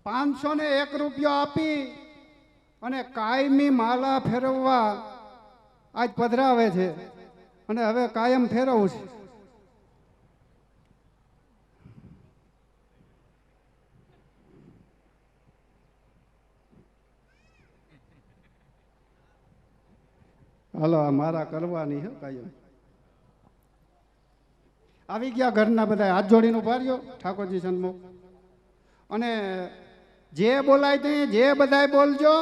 501 રૂપિયો આપી અને કાયમી માલા ફેરવવા આજ પધરાવે છે અને હવે કાયમ ફેરવું છે. હાલો આ મારા કરવાની હે કાયમ. આવી ગયા ઘરના બધા હાથ જોડીને ઉભા રહ્યો ઠાકોરજી સન્મુખ. અને જે બોલાય તે જે બધાય બોલજો.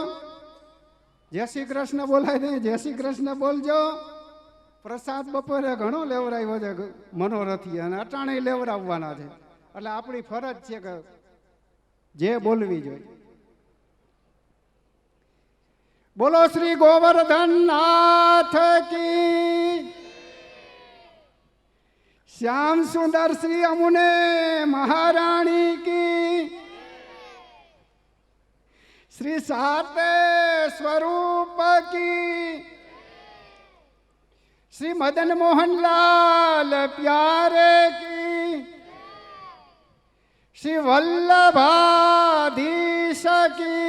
જય શ્રી કૃષ્ણ બોલાય તે જય શ્રી કૃષ્ણ બોલજો. પ્રસાદ બપોરે ઘણો લેવરાવ્યો છે મનોરથી અને અટાણે લેવરાવવાના છે એટલે આપણી ફરજ છે કે જે બોલવી જોઈએ. બોલો શ્રી ગોવર્ધન નાથ કી. શ્યામ સુંદર શ્રી અમુને મહારાણી કી. श्री साते स्वरूप की. श्री मदन मोहन लाल प्यारे की. श्री वल्लभाधीश की.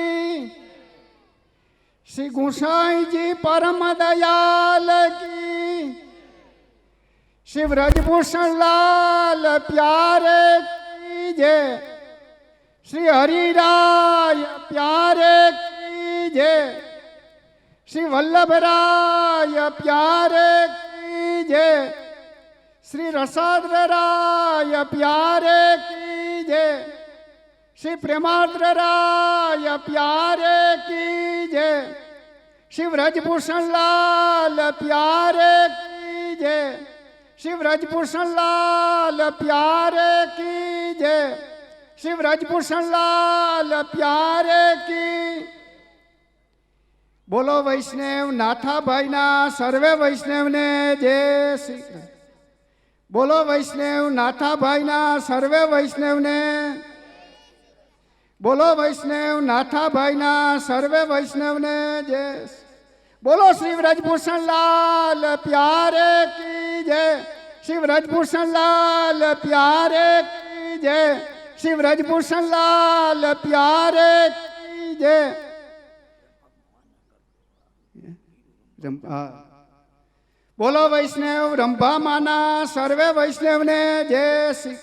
श्री गुसाई जी परम दयाल की. श्री ब्रजभूषण लाल प्यारे की जय. श्री हरिराय प्यारे की जय. श्री वल्लभराय प्यारे की जय. श्री रसाद्र राय प्यारे की जय. श्री प्रेमाद्र राय प्यारे की जय. श्री ब्रजभूषण लाल प्यारे की जय. श्री ब्रजभूषण लाल प्यारे की जय. श्री ब्रजभूषण लाल प्यारे की. बोलो वैष्णव नाथा भाई ना सर्वे वैष्णव ने जय श्री कृष्ण. बोलो वैष्णव नाथा भाई ना सर्वे वैष्णव ने. बोलो वैष्णव नाथा भाई ना सर्वे वैष्णव ने जय. बोलो श्री ब्रजभूषण लाल प्यारे की जय. श्री ब्रजभूषण लाल प्यारे की जय. श्री ब्रजभूषण लाल प्यारे की जय. बोलो वैष्णव रंभा माना सर्वे वैष्णव ने जय श्री.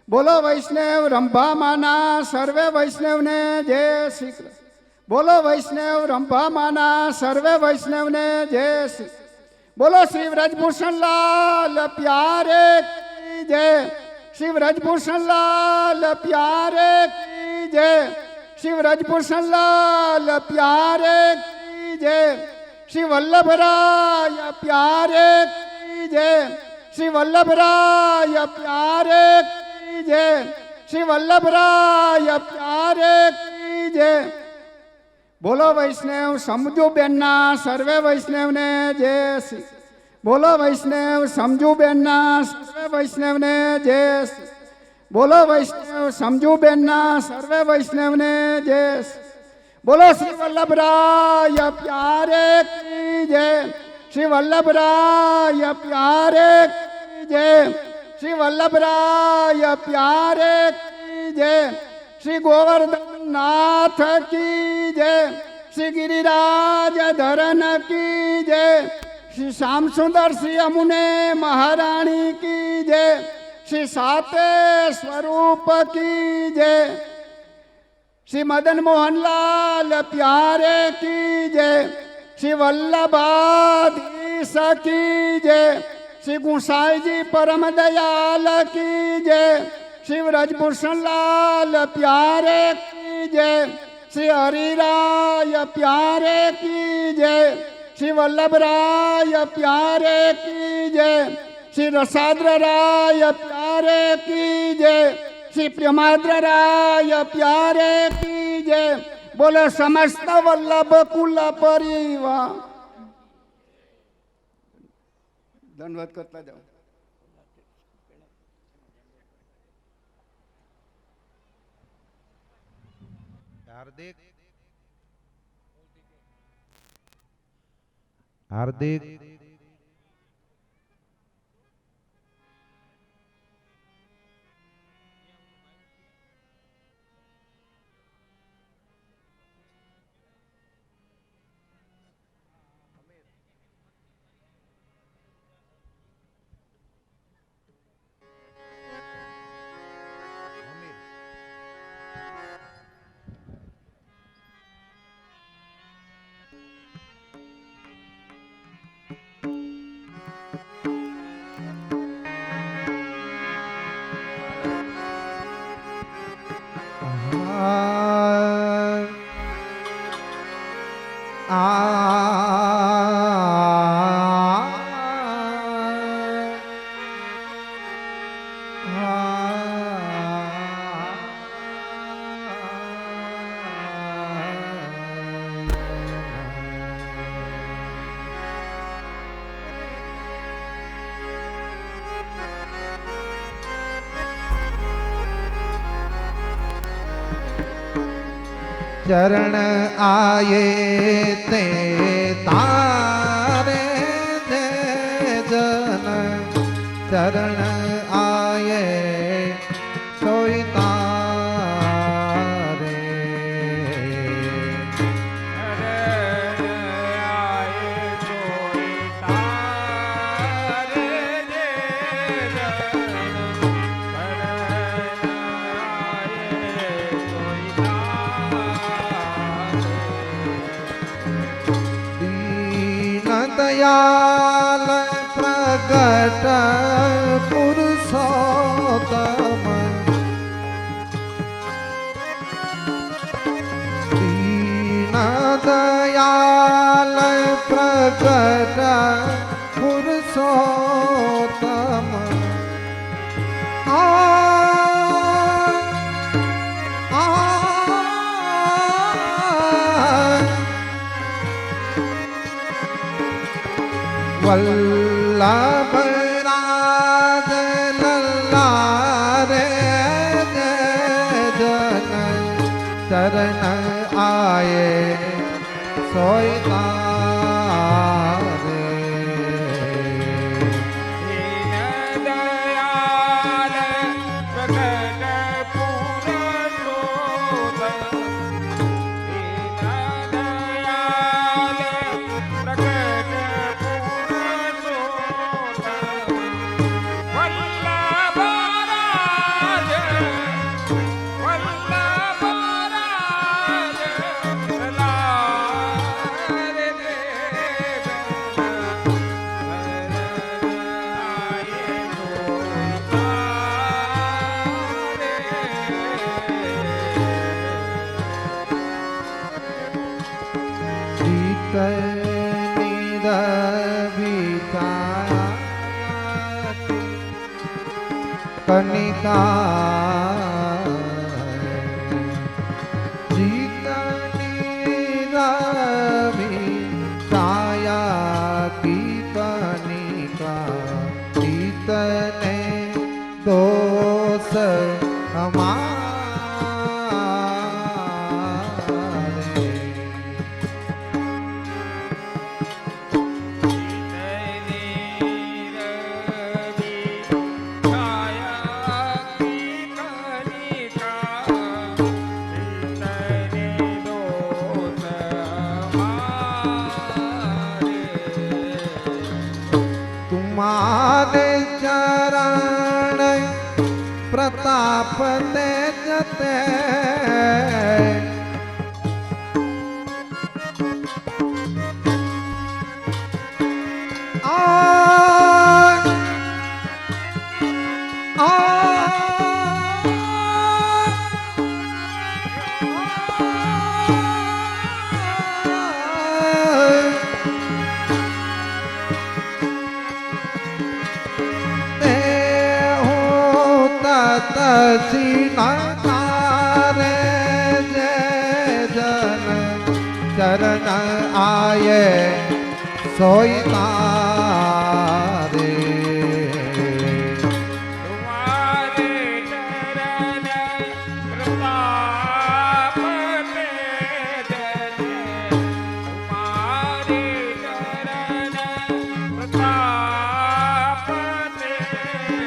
बोलो वैष्णव रंभा माना सर्वे वैष्णव ने जय श्री. बोलो वैष्णव रंभा माना सर्वे वैष्णव ने जय श्री. बोलो श्री ब्रजभूषण लाल प्यारे की जय. श्री ब्रजभूषण लाल प्यारे की जय. श्री ब्रजभूषण लाल प्यारे की जय. श्री वल्लभराय प्यारे की जय. श्री वल्लभराय प्यारे की जय. श्री वल्लभराय प्यारे की जय. बोलो वैष्णव समझू बेना सर्वे वैष्णव ने जय श्री. बोलो वैष्णव समझू बेना सर्वे वैष्णव ने जय श्री. बोलो वैष्णव समझू बेना सर्वे वैष्णव ने जय श्री. बोलो श्री वल्लभराय प्यारे की जय. श्री वल्लभराय प्यारे की जय. श्री वल्लभराय प्यारे की जय. श्री गोवर्धन नाथ की जय. श्री गिरिराज धरन की जय. श्री श्याम सुंदर श्री अमुने महारानी की जय. श्री साते स्वरूप की जय. श्री मदन मोहन लाल प्यारे की जय. श्री वल्लभाधीश की जय. श्री गुसाई जी परम दयाल की जय. श्री ब्रजभूषण लाल प्यारे की जय. श्री हरिराय प्यारे की जय. श्री वल्लभराय प्यारे की जय. श्री रसाद्र राय प्यारे की जय. श्री प्रेमाद्र राय प्यारे की जय. बोले समस्त वल्लभ कुल परिवार. धन्यवाद करता जाओ. हार्दिक हार्दिक चरण आए ते तारे जय जन चरण आए सोई तारे दीन दयाल प्रगट पुरुषोत्तम दीन दयाल प्रगट पुरुषोत्तम आ आ वल्लभ राज लल्ला रे जय जन चरण आए सोई तारे कनिका जीतनी रवि छाया की कनिका जीतने दोष हमारे तुम्हारे चरण प्रताप तेजते सीनारे जय जन चरण आए सोई तारे तुम्हारे चरण प्रताप तेजने तुम्हारे चरण प्रताप तेजने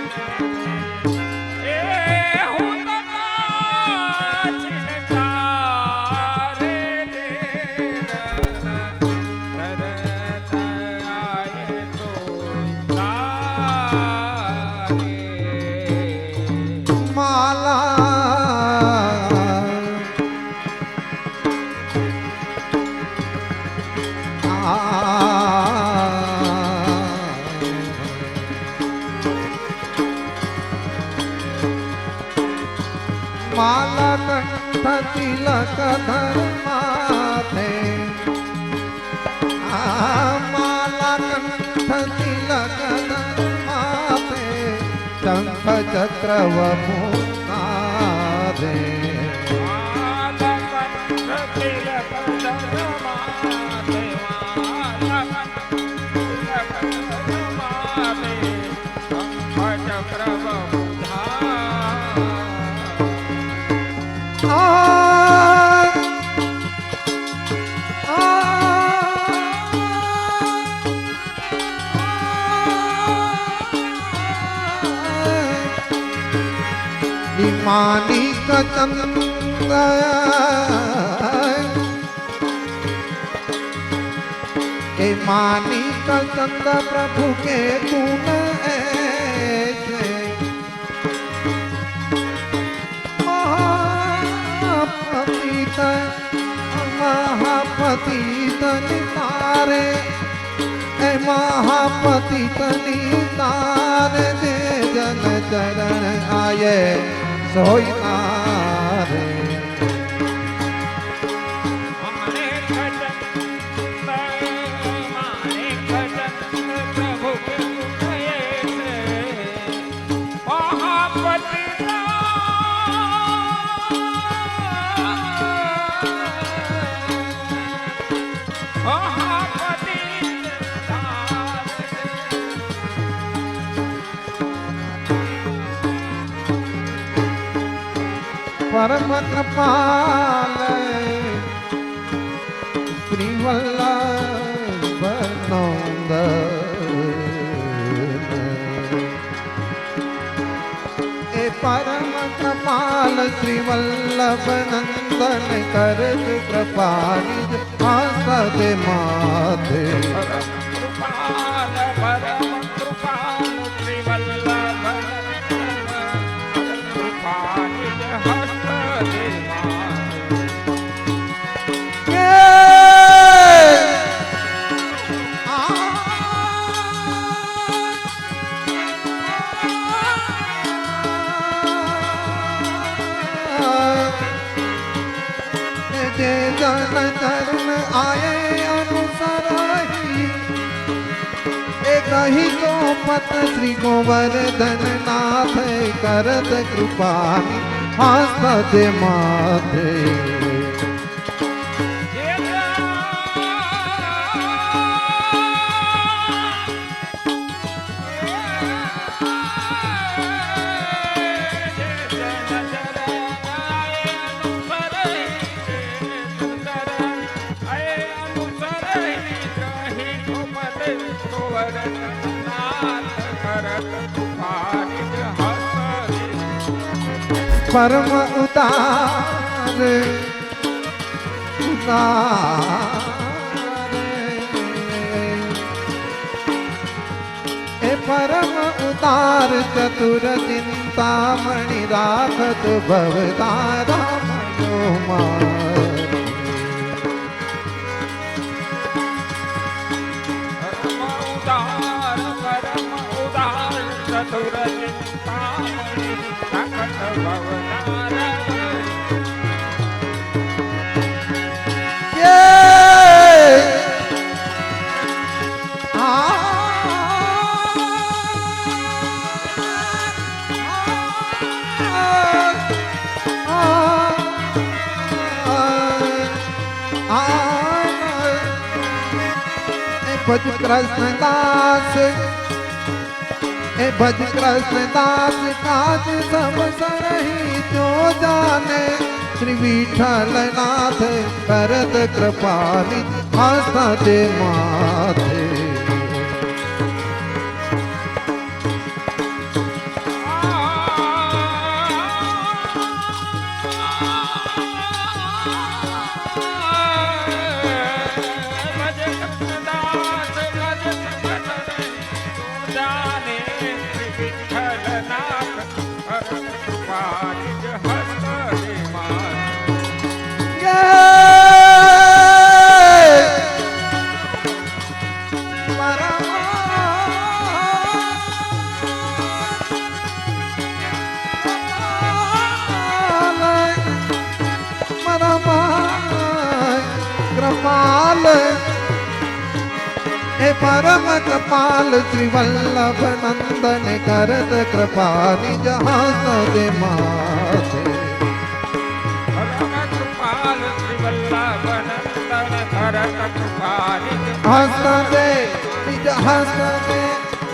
माला माला कंठ तिलक धर माथे માલા કંઠ તિલક માથે શંખ ચક્ર વપુનાદે मानिक चंद ए मानिक चंद प्रभु के गुण ऐसे महापतित महापतित नितारे ए महापतित नितारे दे जन चरण आये सोई नारे परम कृपाल श्री वल्लभ ए परम कृपाल श्री वल्लभ नंदन करत कृपा निज आसद माथे परम कृपाल श्री वल्लभ जन चरण आए अनुसर एक ही तो पत श्री गोवर्धन नाथ करत कृपा हस्त माथे परम उतार ए परम उतार चतुर चिंतामणि राखत भवतारा मयो परम उदार चतुर चिंतामणि राखत भवतारा भज कृष्ण दास ए भज कृष्ण दास काज सब सरही जो जाने श्री विठल नाथ करत कृपाली हस्त माथे हे परम कृपाल श्री वल्लभ नंदन करत कृपा निज हाथ दे माथे परम कृपाल श्री वल्लभ नंदन करत कृपा निज हस्त दे निज हस्त दे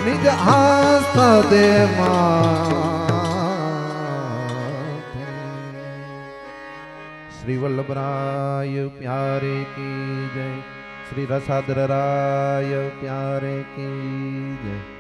निज हस्त दे माथे श्री वल्लभराय प्यारे की जय श्री रसाधर राय प्यारे की जय।